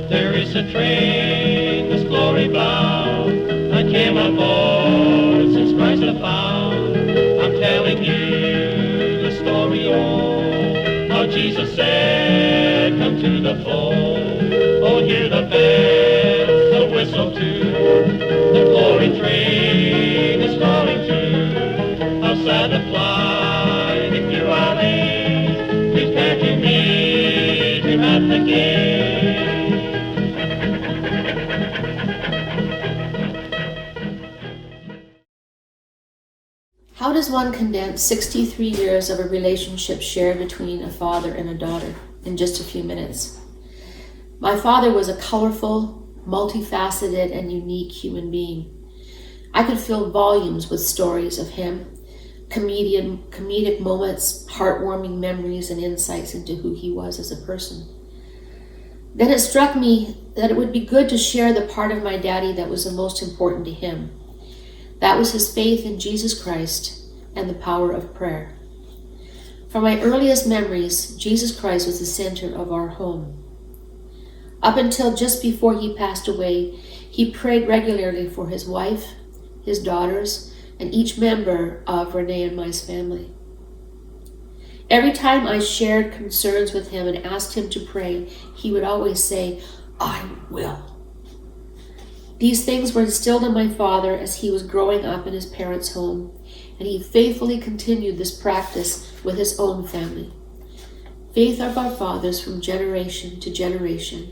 There is a train that's glory bound. I came on board since Christ I found. I'm telling you the story, oh, how Jesus said, come to the fold. Oh, hear the bells, the whistle too. The glory train is calling too. How sad the flight if you are late. Prepare to meet him at the gate. How does one condense 63 years of a relationship shared between a father and a daughter in just a few minutes? My father was a colorful, multifaceted, and unique human being. I could fill volumes with stories of him, comedic moments, heartwarming memories, and insights into who he was as a person. Then it struck me that it would be good to share the part of my daddy that was the most important to him. That was his faith in Jesus Christ and the power of prayer. From my earliest memories, Jesus Christ was the center of our home. Up until just before he passed away, he prayed regularly for his wife, his daughters, and each member of Renee and my family. Every time I shared concerns with him and asked him to pray, he would always say, "I will." These things were instilled in my father as he was growing up in his parents' home, and he faithfully continued this practice with his own family. Faith of our fathers from generation to generation.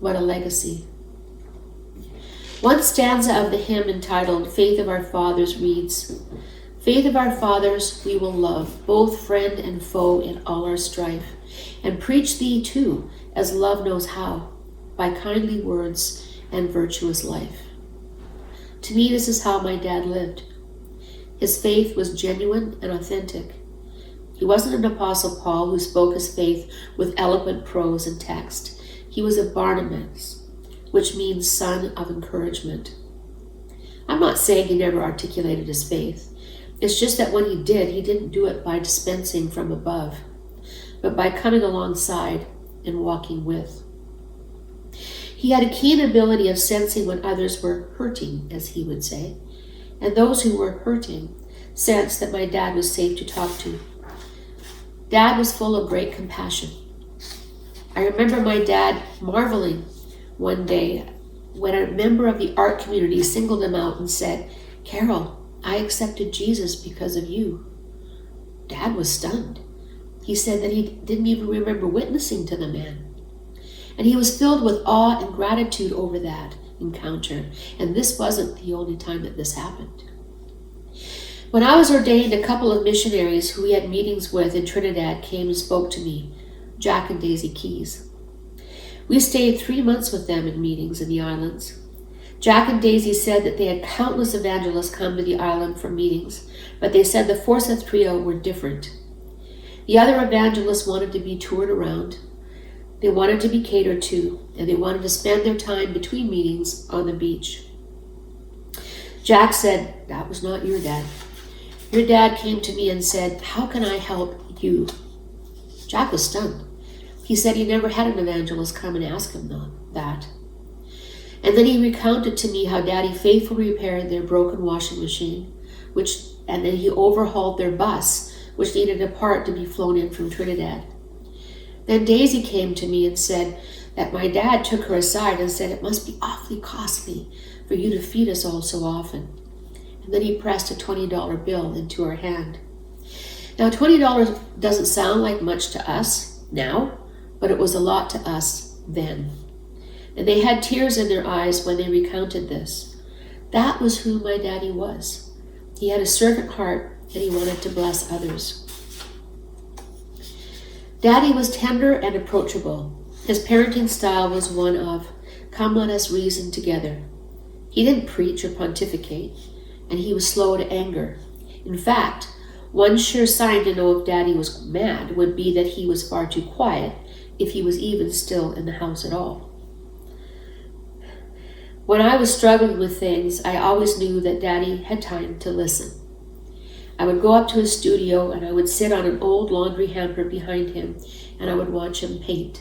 What a legacy. One stanza of the hymn entitled Faith of Our Fathers reads, "Faith of our fathers we will love, both friend and foe in all our strife, and preach thee too, as love knows how, by kindly words and virtuous life." To me, this is how my dad lived. His faith was genuine and authentic. He wasn't an Apostle Paul who spoke his faith with eloquent prose and text. He was a Barnabas, which means son of encouragement. I'm not saying he never articulated his faith. It's just that when he did, he didn't do it by dispensing from above, but by coming alongside and walking with. He had a keen ability of sensing when others were hurting, as he would say, and those who were hurting sensed that my dad was safe to talk to. Dad was full of great compassion. I remember my dad marveling one day when a member of the art community singled him out and said, "Caroll, I accepted Jesus because of you." Dad was stunned. He said that he didn't even remember witnessing to the man. And he was filled with awe and gratitude over that encounter. And this wasn't the only time that this happened. When I was ordained, a couple of missionaries who we had meetings with in Trinidad came and spoke to me, Jack and Daisy Keys. We stayed 3 months with them in meetings in the islands. Jack and Daisy said that they had countless evangelists come to the island for meetings, but they said the Forseth Trio were different. The other evangelists wanted to be toured around. They wanted to be catered to, and they wanted to spend their time between meetings on the beach. Jack said, "That was not your dad. Your dad came to me and said, 'How can I help you?'" Jack was stunned. He said he never had an evangelist come and ask him that. And then he recounted to me how Daddy faithfully repaired their broken washing machine, and then he overhauled their bus, which needed a part to be flown in from Trinidad. Then Daisy came to me and said that my dad took her aside and said, "It must be awfully costly for you to feed us all so often." And then he pressed a $20 bill into her hand. Now, $20 doesn't sound like much to us now, but it was a lot to us then. And they had tears in their eyes when they recounted this. That was who my daddy was. He had a servant heart and he wanted to bless others. Daddy was tender and approachable. His parenting style was one of, "Come, let us reason together." He didn't preach or pontificate, and he was slow to anger. In fact, one sure sign to know if Daddy was mad would be that he was far too quiet, if he was even still in the house at all. When I was struggling with things, I always knew that Daddy had time to listen. I would go up to his studio and I would sit on an old laundry hamper behind him and I would watch him paint.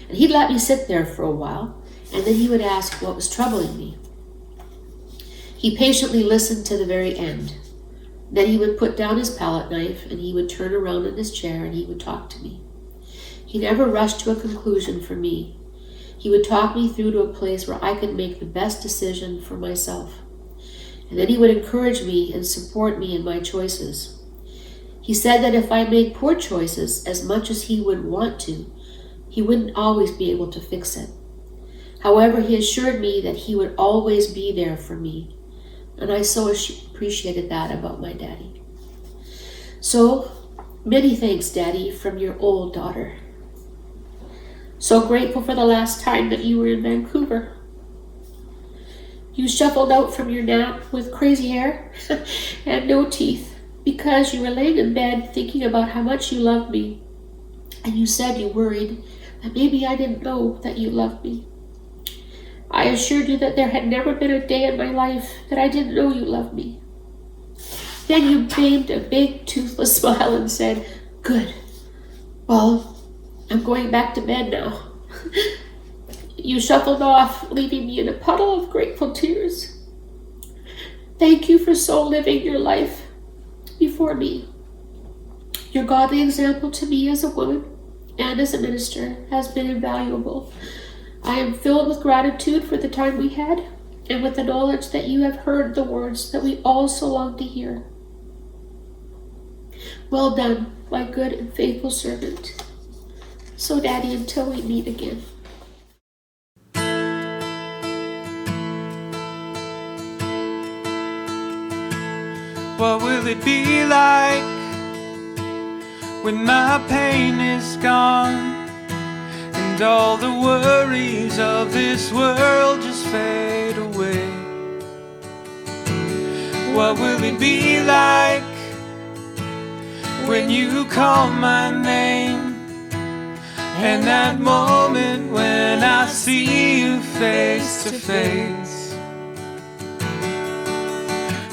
And he'd let me sit there for a while, and then he would ask what was troubling me. He patiently listened to the very end. Then he would put down his palette knife and he would turn around in his chair and he would talk to me. He never rushed to a conclusion for me. He would talk me through to a place where I could make the best decision for myself. And then he would encourage me and support me in my choices. He said that if I made poor choices as much as he would want to, he wouldn't always be able to fix it. However, he assured me that he would always be there for me. And I so appreciated that about my daddy. So, many thanks, Daddy, from your old daughter. So grateful for the last time that you were in Vancouver. You shuffled out from your nap with crazy hair and no teeth because you were laying in bed thinking about how much you loved me. And you said you worried that maybe I didn't know that you loved me. I assured you that there had never been a day in my life that I didn't know you loved me. Then you beamed a big toothless smile and said, "Good. Well, I'm going back to bed now." You shuffled off, leaving me in a puddle of grateful tears. Thank you for so living your life before me. Your godly example to me as a woman and as a minister has been invaluable. I am filled with gratitude for the time we had and with the knowledge that you have heard the words that we all so long to hear. Well done, my good and faithful servant. So, Daddy, until we meet again. What will it be like when my pain is gone and all the worries of this world just fade away? What will it be like when you call my name, and that moment when I see you face to face?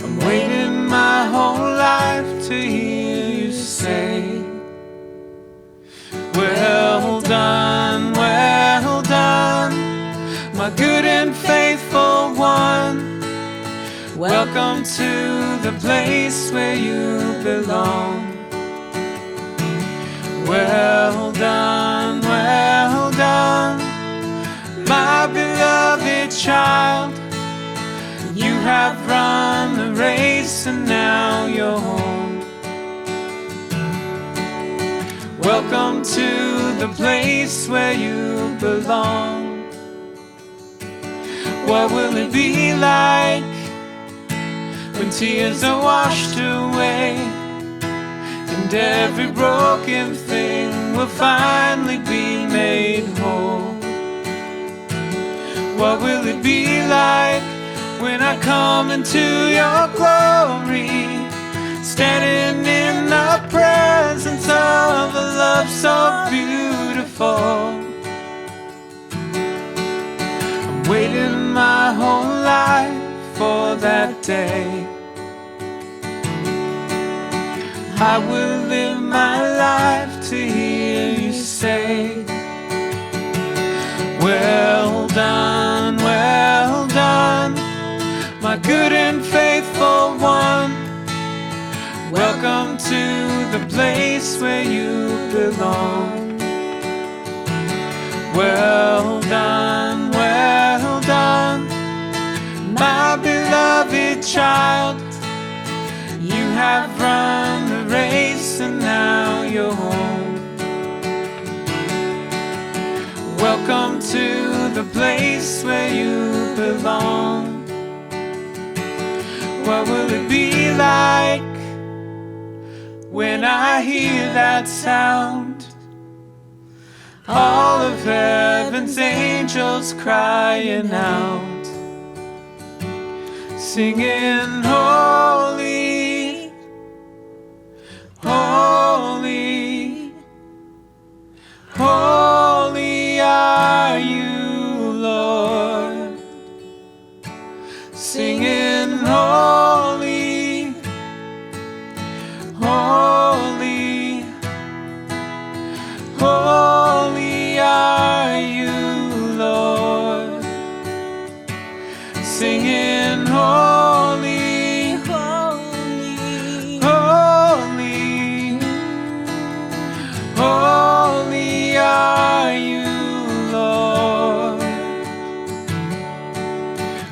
I'm waiting my whole life to hear you say, well done, my good and faithful one. Welcome to the place where you belong. Well done, my beloved child. You have run the race and now you're home. Welcome to the place where you belong. What will it be like when tears are washed away and every broken thing will finally be made whole? What will it be like when I come into your glory, standing in the presence of a love so beautiful? I'm waiting my whole life for that day. I will live my life to hear you say, well done, my good and faithful one. Welcome to the place where you belong. Well done, my beloved child. You have run the race and now you're home. Welcome to the place where you belong. What will it be like when I hear that sound? All of heaven's angels crying out, singing, holy, holy, holy are you, Lord. singing holy, holy, holy, holy are you, Lord.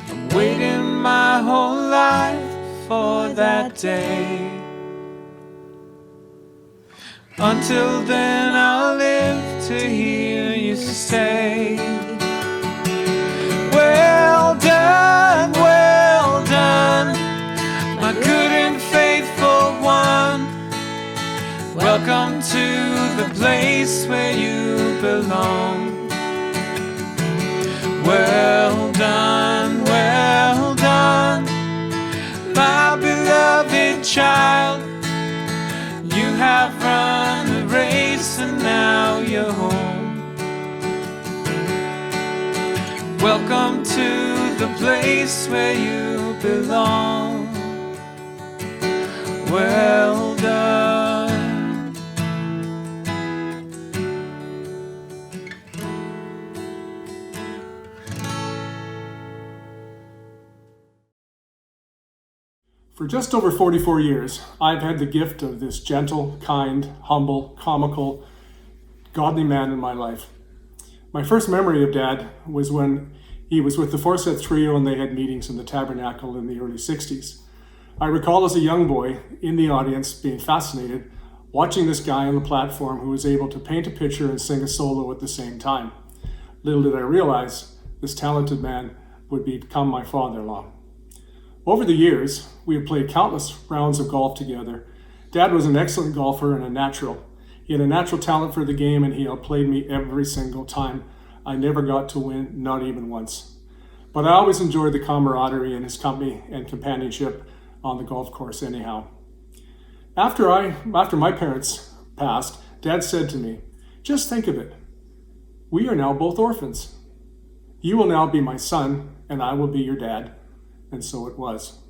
I'm waiting my whole life for that day. Until then I'll live to hear you say, well done, my good and faithful one. Welcome to the place where you belong. Well done, my beloved child. You have run the race and now you're home. Welcome to the place where you belong. Well done. For just over 44 years, I've had the gift of this gentle, kind, humble, comical, godly man in my life. My first memory of Dad was when he was with the Forseth Trio and they had meetings in the Tabernacle in the early 60s. I recall as a young boy in the audience being fascinated, watching this guy on the platform who was able to paint a picture and sing a solo at the same time. Little did I realize this talented man would become my father-in-law. Over the years, we have played countless rounds of golf together. Dad was an excellent golfer and a natural. He had a natural talent for the game and he outplayed me every single time. I never got to win, not even once. But I always enjoyed the camaraderie and his company and companionship on the golf course anyhow. After my parents passed, Dad said to me, just think of it. We are now both orphans. You will now be my son and I will be your dad. And so it was.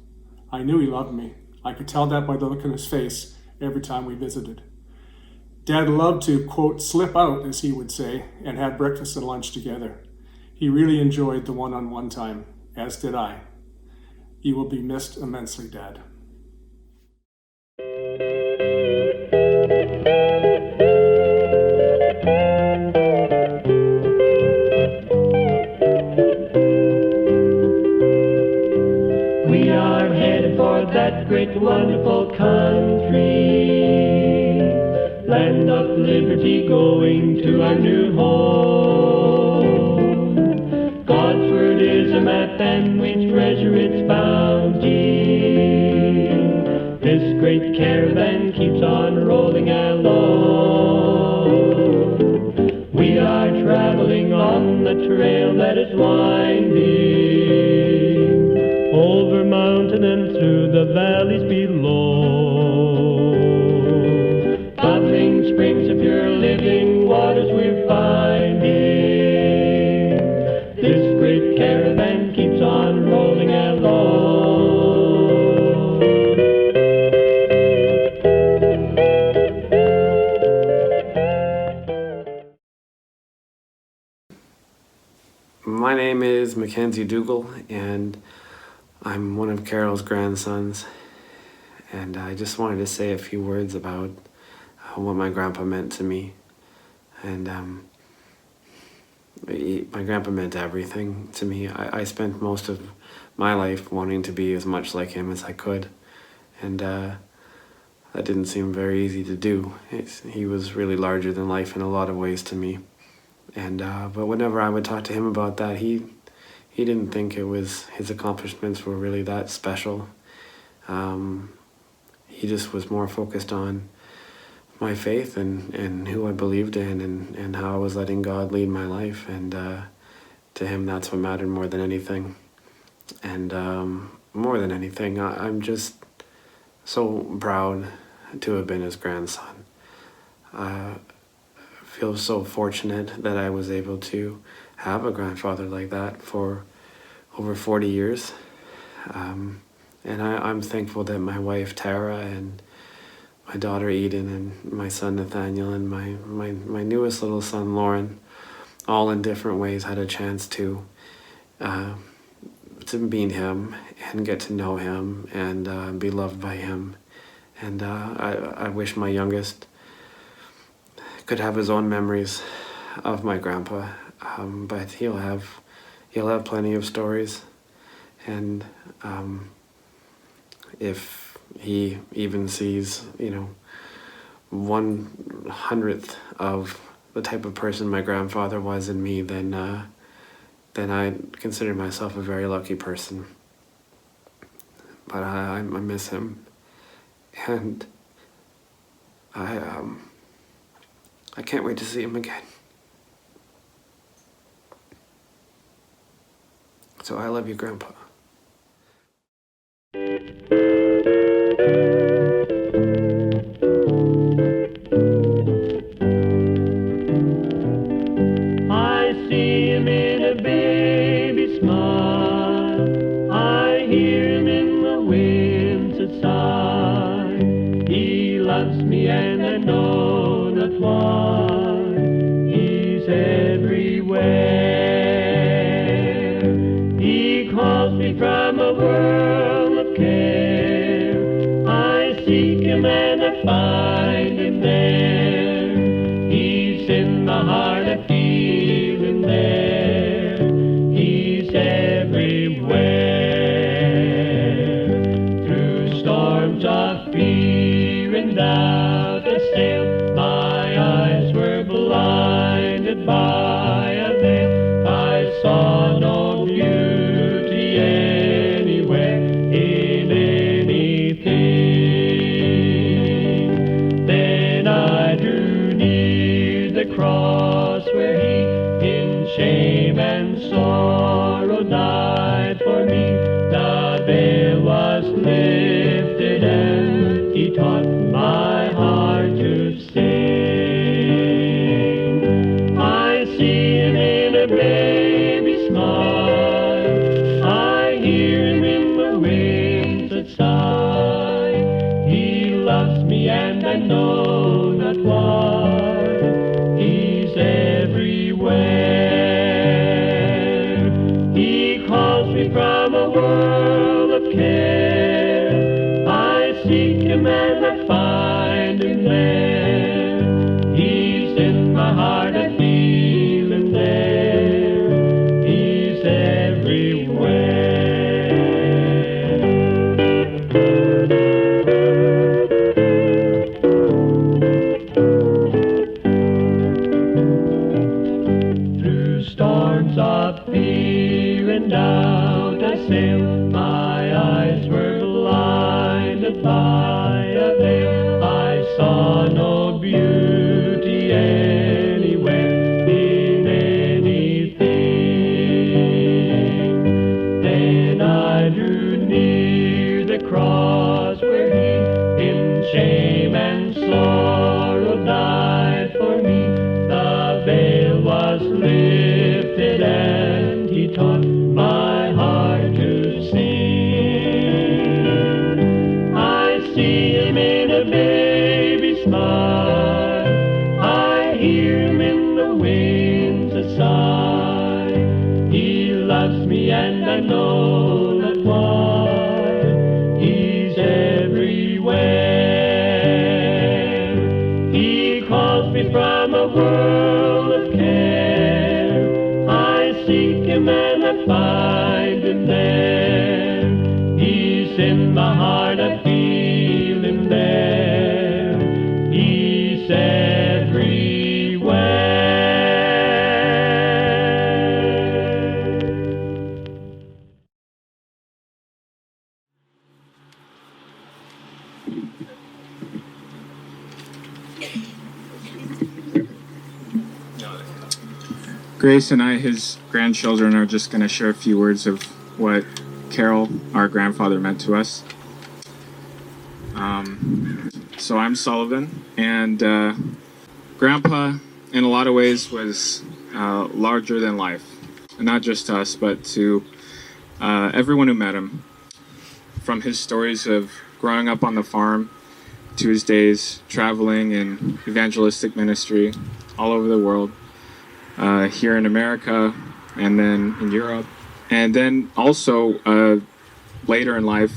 I knew he loved me. I could tell that by the look on his face every time we visited. Dad loved to, quote, slip out, as he would say, and have breakfast and lunch together. He really enjoyed the one-on-one time, as did I. You will be missed immensely, Dad. We are headed for that great wonderful country, land of liberty, going to our new home. God's word is a map and we treasure its bounty. This great caravan keeps on rolling along. We are traveling on the trail that is winding, over mountain and through the valleys below. Bubbling springs of pure living waters we're finding. This great caravan keeps on rolling along. My name is Mackenzie Dougal and I'm one of Caroll's grandsons, and I just wanted to say a few words about what my grandpa meant to me. And my grandpa meant everything to me. I spent most of my life wanting to be as much like him as I could, and that didn't seem very easy to do. He was really larger than life in a lot of ways to me, and but whenever I would talk to him about that, he didn't think his accomplishments were really that special. He just was more focused on my faith and who I believed in and how I was letting God lead my life. And to him, that's what mattered more than anything. And more than anything, I'm just so proud to have been his grandson. I feel so fortunate that I was able to have a grandfather like that for over 40 years. And I'm thankful that my wife Tara and my daughter Eden and my son Nathaniel and my newest little son Lauren, all in different ways, had a chance to to meet him and get to know him and be loved by him. And I wish my youngest could have his own memories of my grandpa, but he'll have plenty of stories. And if he even sees, 1/100th of the type of person my grandfather was in me, then I consider myself a very lucky person. But I miss him, and I can't wait to see him again. So I love you, Grandpa. I see him in a baby smile. I hear him in the winter sigh. He loves me and I know not why. He's everywhere. He calls me from a world of care. I seek him and I find him there. He's in the heart, I feel him there. He's everywhere. Through storms of fear and doubt I sailed. My eyes were blinded by a veil. I saw no beauty anywhere in anything. Then I drew near the cross where he in shame and sorrow died for me. The veil was lifted and he taught my heart to sing. I see him in a baby smile. I hear him in the winter sigh. He loves me and I know not why. He's everywhere. He calls me from a world of care. I seek him and I find him there. He's in my heart, I feel him there. He's everywhere. Through storms of fear and doubt I sailed. My eyes were blinded by a veil. I saw no beauty anywhere in anything. Then I drew near the cross where he in shame and sorrow died for me. The veil was lifted and he taught my heart to sing. I see him in a baby smile. I hear him in the winter sigh. He loves me and I know not why. He's everywhere. He calls me from a world of care. I seek him and I find him there. He's in my heart, I feel him there. He's everywhere. Grace and I, his grandchildren, are just going to share a few words of what Caroll, our grandfather, meant to us. So I'm Sullivan, and Grandpa, in a lot of ways, was larger than life. And not just to us, but to everyone who met him. From his stories of growing up on the farm to his days traveling in evangelistic ministry all over the world, here in America and then in Europe And then also later in life,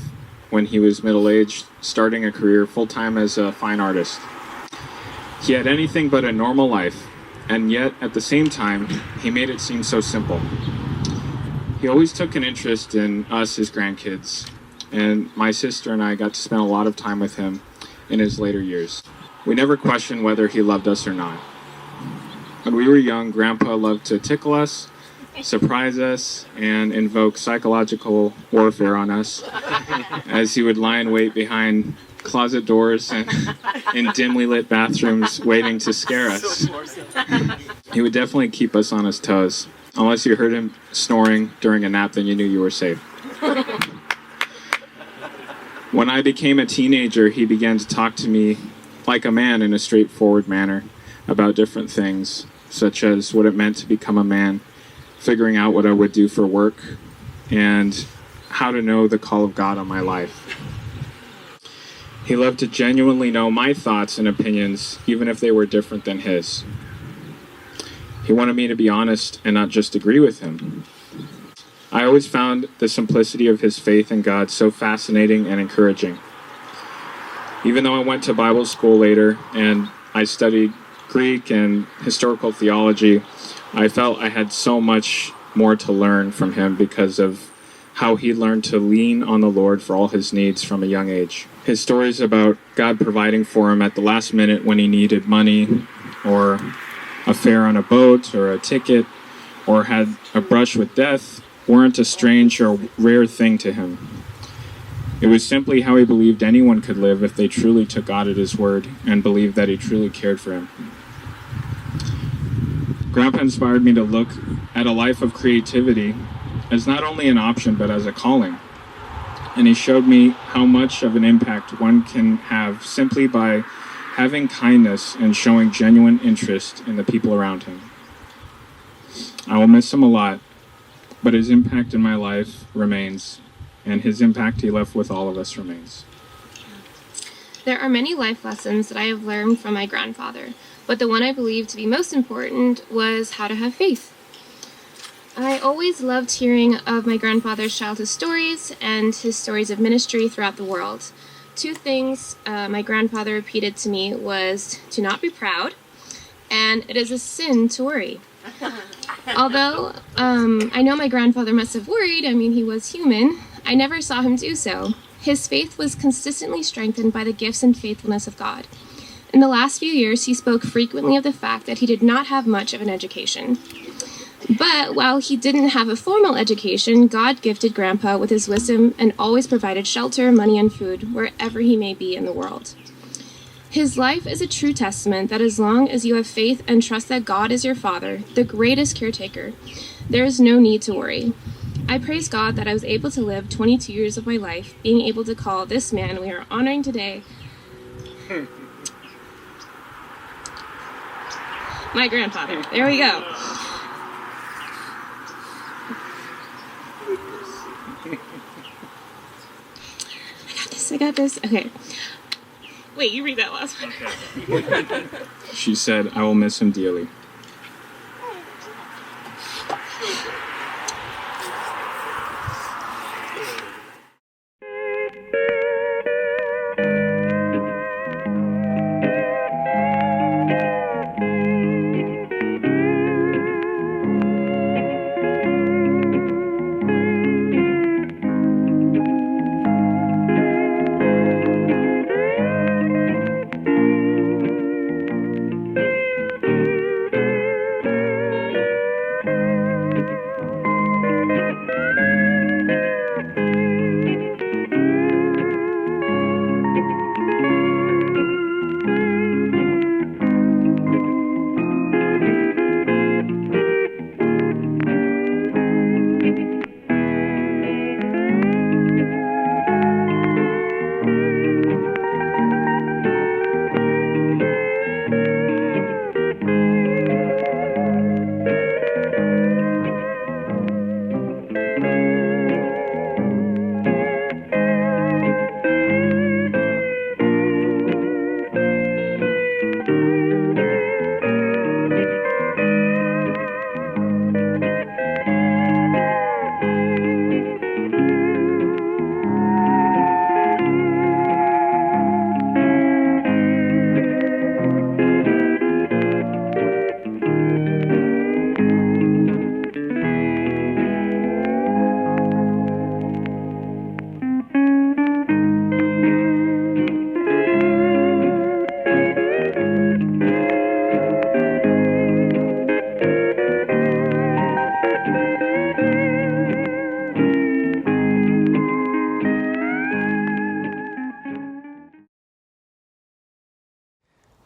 when he was middle-aged, starting a career full-time as a fine artist. He had anything but a normal life, and yet at the same time, he made it seem so simple. He always took an interest in us, his grandkids, and my sister and I got to spend a lot of time with him in his later years. We never questioned whether he loved us or not. When we were young, Grandpa loved to tickle us, surprise us, and invoke psychological warfare on us, as he would lie in wait behind closet doors and in dimly lit bathrooms waiting to scare us. He would definitely keep us on his toes. Unless you heard him snoring during a nap, then you knew you were safe. When I became a teenager, he began to talk to me like a man in a straightforward manner about different things, such as what it meant to become a man, figuring out what I would do for work, and how to know the call of God on my life. He loved to genuinely know my thoughts and opinions, even if they were different than his. He wanted me to be honest and not just agree with him. I always found the simplicity of his faith in God so fascinating and encouraging. Even though I went to Bible school later and I studied Greek and historical theology, I felt I had so much more to learn from him because of how he learned to lean on the Lord for all his needs from a young age. His stories about God providing for him at the last minute when he needed money, or a fare on a boat, or a ticket, or had a brush with death, weren't a strange or rare thing to him. It was simply how he believed anyone could live if they truly took God at his word and believed that he truly cared for him. Grandpa inspired me to look at a life of creativity as not only an option, but as a calling. And he showed me how much of an impact one can have simply by having kindness and showing genuine interest in the people around him. I will miss him a lot, but his impact in my life remains, and his impact he left with all of us remains. There are many life lessons that I have learned from my grandfather, but the one I believe to be most important was how to have faith. I always loved hearing of my grandfather's childhood stories and his stories of ministry throughout the world. Two things my grandfather repeated to me was to not be proud, and it is a sin to worry. Although I know my grandfather must have worried, he was human, I never saw him do so. His faith was consistently strengthened by the gifts and faithfulness of God. In the last few years, he spoke frequently of the fact that he did not have much of an education. But while he didn't have a formal education, God gifted Grandpa with his wisdom and always provided shelter, money, and food wherever he may be in the world. His life is a true testament that as long as you have faith and trust that God is your Father, the greatest caretaker, there is no need to worry. I praise God that I was able to live 22 years of my life, being able to call this man we are honoring today my grandfather. There we go. I got this. Okay. Wait, you read that last one. Okay. She said, I will miss him dearly.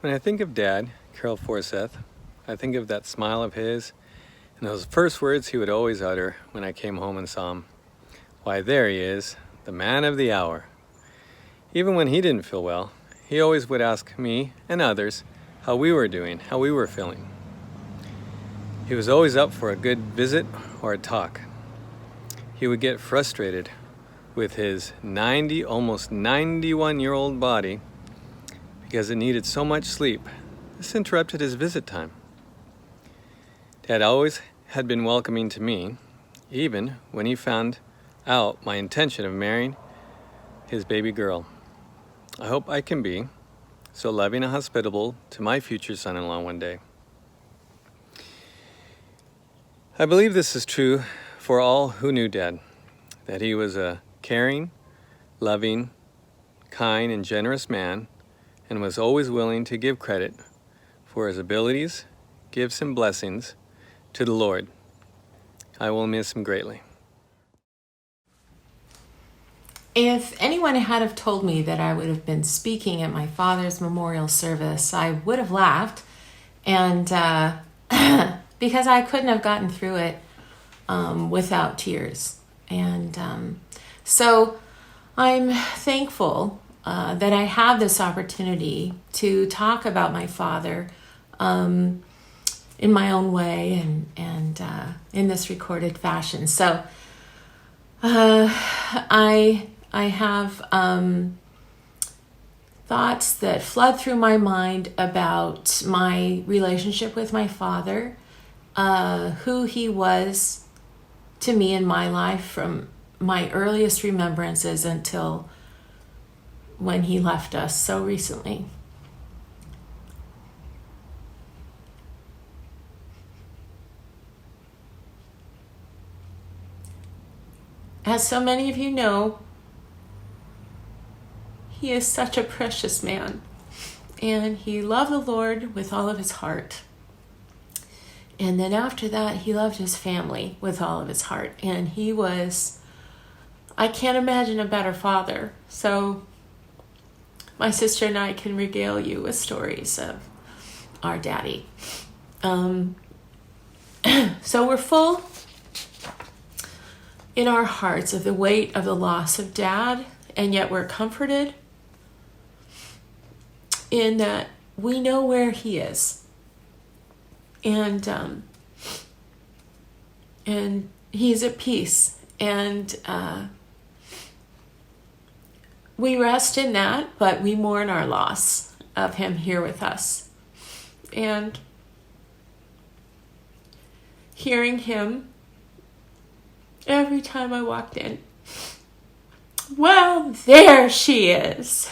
When I think of Dad, Caroll Forseth, I think of that smile of his and those first words he would always utter when I came home and saw him. Why, there he is, the man of the hour. Even when he didn't feel well, he always would ask me and others how we were doing, how we were feeling. He was always up for a good visit or a talk. He would get frustrated with his almost 91-year-old body because it needed so much sleep. This interrupted his visit time. Dad always had been welcoming to me, even when he found out my intention of marrying his baby girl. I hope I can be so loving and hospitable to my future son-in-law one day. I believe this is true for all who knew Dad, that he was a caring, loving, kind, and generous man, and was always willing to give credit for his abilities, gifts, and blessings to the Lord. I will miss him greatly. If anyone had have told me that I would have been speaking at my father's memorial service, I would have laughed, and because I couldn't have gotten through it without tears. And so I'm thankful that I have this opportunity to talk about my father in my own way and in this recorded fashion. So I have thoughts that flood through my mind about my relationship with my father, who he was to me in my life from my earliest remembrances until when he left us so recently. As so many of you know, he is such a precious man, and he loved the Lord with all of his heart. And then after that, he loved his family with all of his heart. And he was, I can't imagine a better father. So my sister and I can regale you with stories of our daddy. So we're full in our hearts of the weight of the loss of Dad, and yet we're comforted in that we know where he is. And he's at peace, and we rest in that, but we mourn our loss of him here with us. And hearing him every time I walked in, well, there she is,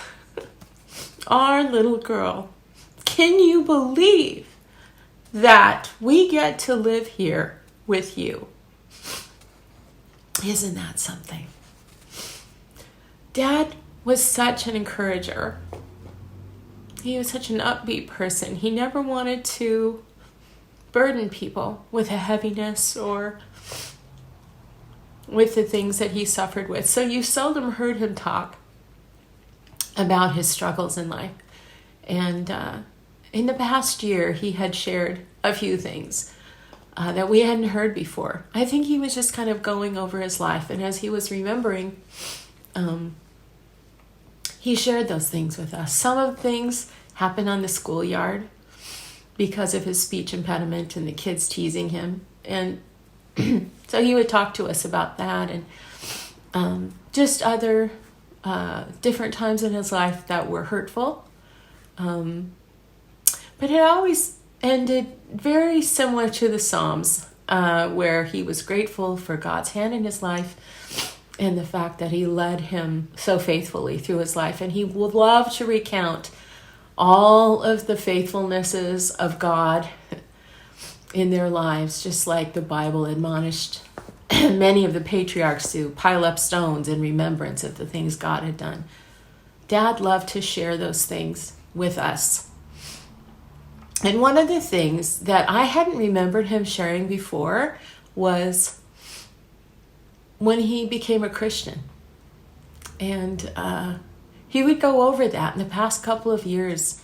our little girl. Can you believe that we get to live here with you? Isn't that something? Dad was such an encourager. He was such an upbeat person. He never wanted to burden people with a heaviness or with the things that he suffered with. So you seldom heard him talk about his struggles in life. And in the past year, he had shared a few things that we hadn't heard before. I think he was just kind of going over his life. And as he was remembering, he shared those things with us. Some of the things happened on the schoolyard because of his speech impediment and the kids teasing him. And so he would talk to us about that and just other different times in his life that were hurtful. But it always ended very similar to the Psalms, where he was grateful for God's hand in his life and the fact that he led him so faithfully through his life. And he would love to recount all of the faithfulnesses of God in their lives, just like the Bible admonished many of the patriarchs to pile up stones in remembrance of the things God had done. Dad loved to share those things with us. And one of the things that I hadn't remembered him sharing before was when he became a Christian. And he would go over that in the past couple of years.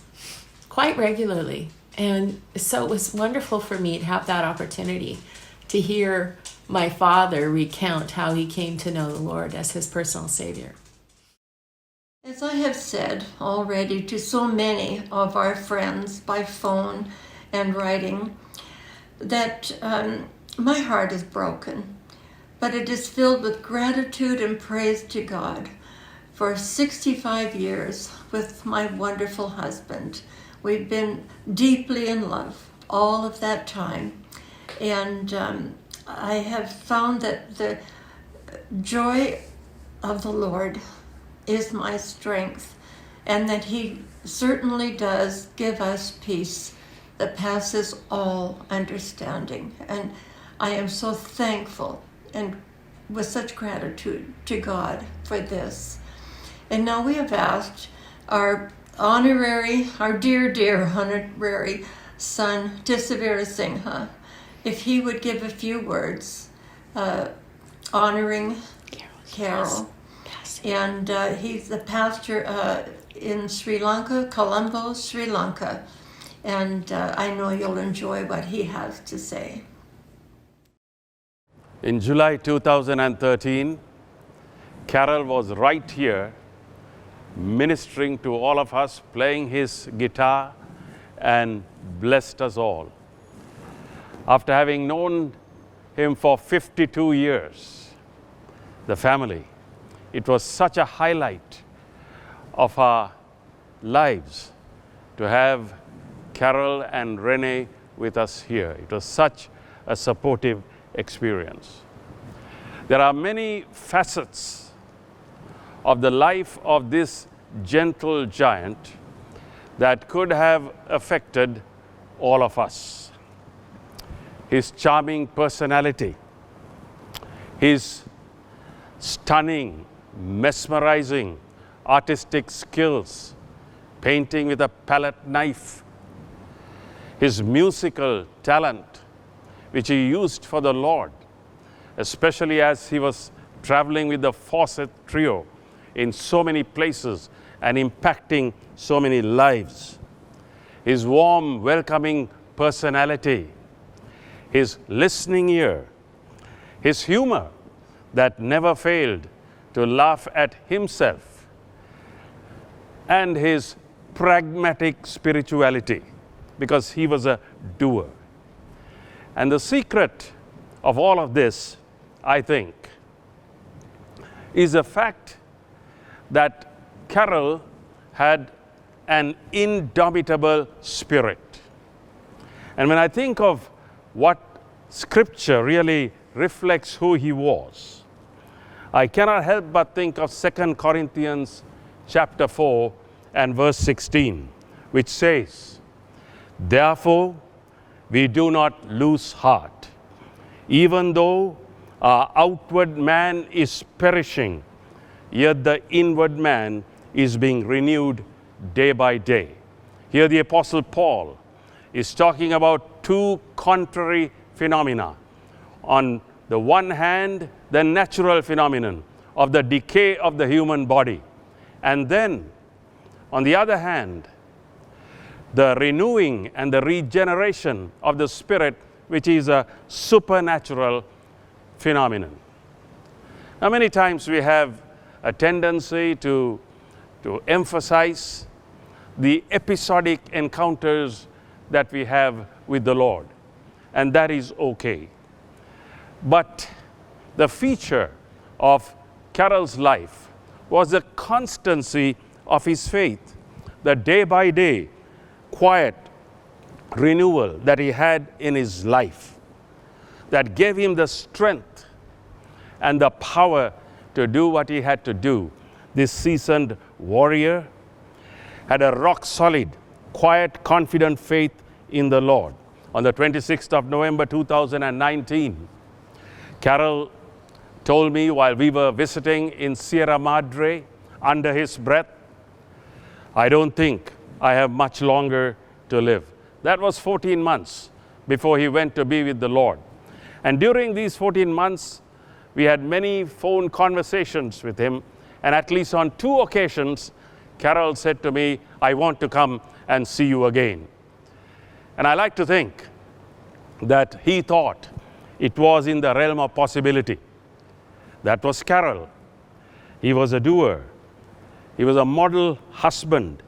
quite regularly. And so it was wonderful for me to have that opportunity to hear my father recount how he came to know the Lord as his personal Savior. As I have said already to so many of our friends by phone and writing, that my heart is broken, but it is filled with gratitude and praise to God for 65 years with my wonderful husband. We've been deeply in love all of that time, and I have found that the joy of the Lord is my strength, and that he certainly does give us peace that passes all understanding. And I am so thankful and with such gratitude to God for this. And now we have asked our dear honorary son, Tisavira Singha, if he would give a few words honoring Caroll. And he's the pastor in Sri Lanka, Colombo, Sri Lanka. And I know you'll enjoy what he has to say. In July 2013, Caroll was right here ministering to all of us, playing his guitar, and blessed us all. After having known him for 52 years, the family, it was such a highlight of our lives to have Caroll and Renee with us here. It was such a supportive experience. There are many facets of the life of this gentle giant that could have affected all of us. His charming personality, his stunning, mesmerizing artistic skills, painting with a pallet knife, his musical talent, which he used for the Lord, especially as he was traveling with the Forseth Trio in so many places and impacting so many lives. His warm, welcoming personality, his listening ear, his humor that never failed to laugh at himself, and his pragmatic spirituality, because he was a doer. And the secret of all of this, I think, is the fact that Caroll had an indomitable spirit. And when I think of what Scripture really reflects who he was, I cannot help but think of 2 Corinthians chapter 4 and verse 16, which says, "Therefore we do not lose heart, even though our outward man is perishing, yet the inward man is being renewed day by day." Here the Apostle Paul is talking about two contrary phenomena. On the one hand, the natural phenomenon of the decay of the human body, and then, on the other hand, the renewing and the regeneration of the spirit, which is a supernatural phenomenon. Now, many times we have a tendency to emphasize the episodic encounters that we have with the Lord, and that is okay. But the feature of Caroll's life was the constancy of his faith, the day-by-day quiet renewal that he had in his life that gave him the strength and the power to do what he had to do. This seasoned warrior had a rock-solid, quiet, confident faith in the Lord. On the 26th of November 2019, Caroll told me while we were visiting in Sierra Madre, under his breath, "I don't think I have much longer to live." That was 14 months before he went to be with the Lord. And during these 14 months, we had many phone conversations with him, and at least on 2 occasions, Caroll said to me, I want to come and see you again. And I like to think that he thought it was in the realm of possibility. That was Caroll. He was a doer. He was a model husband,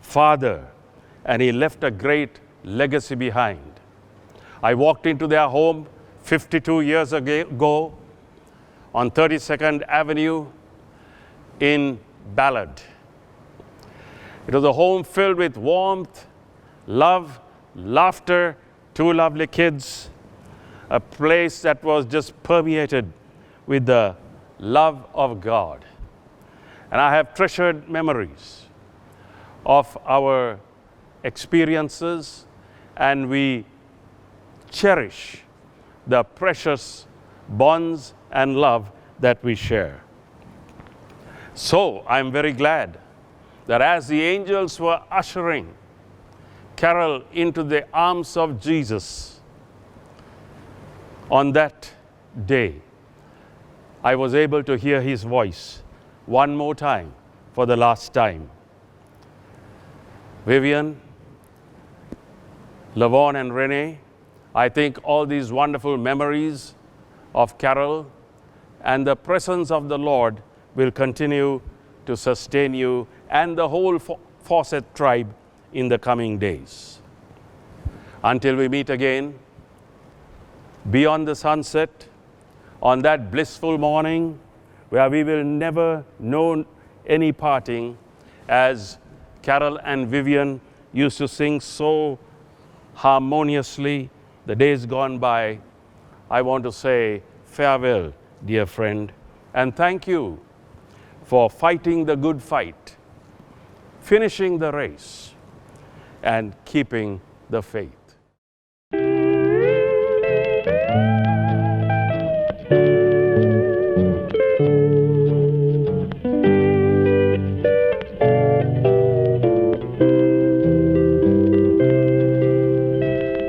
father, and he left a great legacy behind. I walked into their home 52 years ago on 32nd Avenue in Ballard. It was a home filled with warmth, love, laughter, two lovely kids, a place that was just permeated with the love of God. And I have treasured memories of our experiences, and we cherish the precious bonds and love that we share. So I'm very glad that as the angels were ushering Caroll into the arms of Jesus on that day, I was able to hear his voice one more time for the last time. Vivian, Lavon and Renee, I think all these wonderful memories of Caroll and the presence of the Lord will continue to sustain you and the whole Forseth tribe in the coming days. Until we meet again, beyond the sunset, on that blissful morning where we will never know any parting, as Caroll and Vivian used to sing so harmoniously the days gone by, I want to say farewell, dear friend, and thank you for fighting the good fight, finishing the race, and keeping the faith.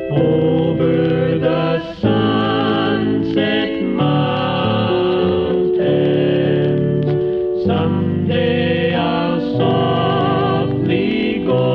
Over the sunset mountains, someday I'll softly go.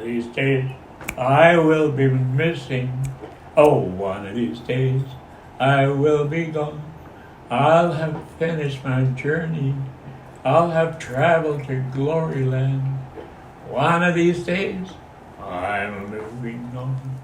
these days I will be missing. Oh, one of these days I will be gone. I'll have finished my journey. I'll have traveled to glory land. One of these days I'm moving on.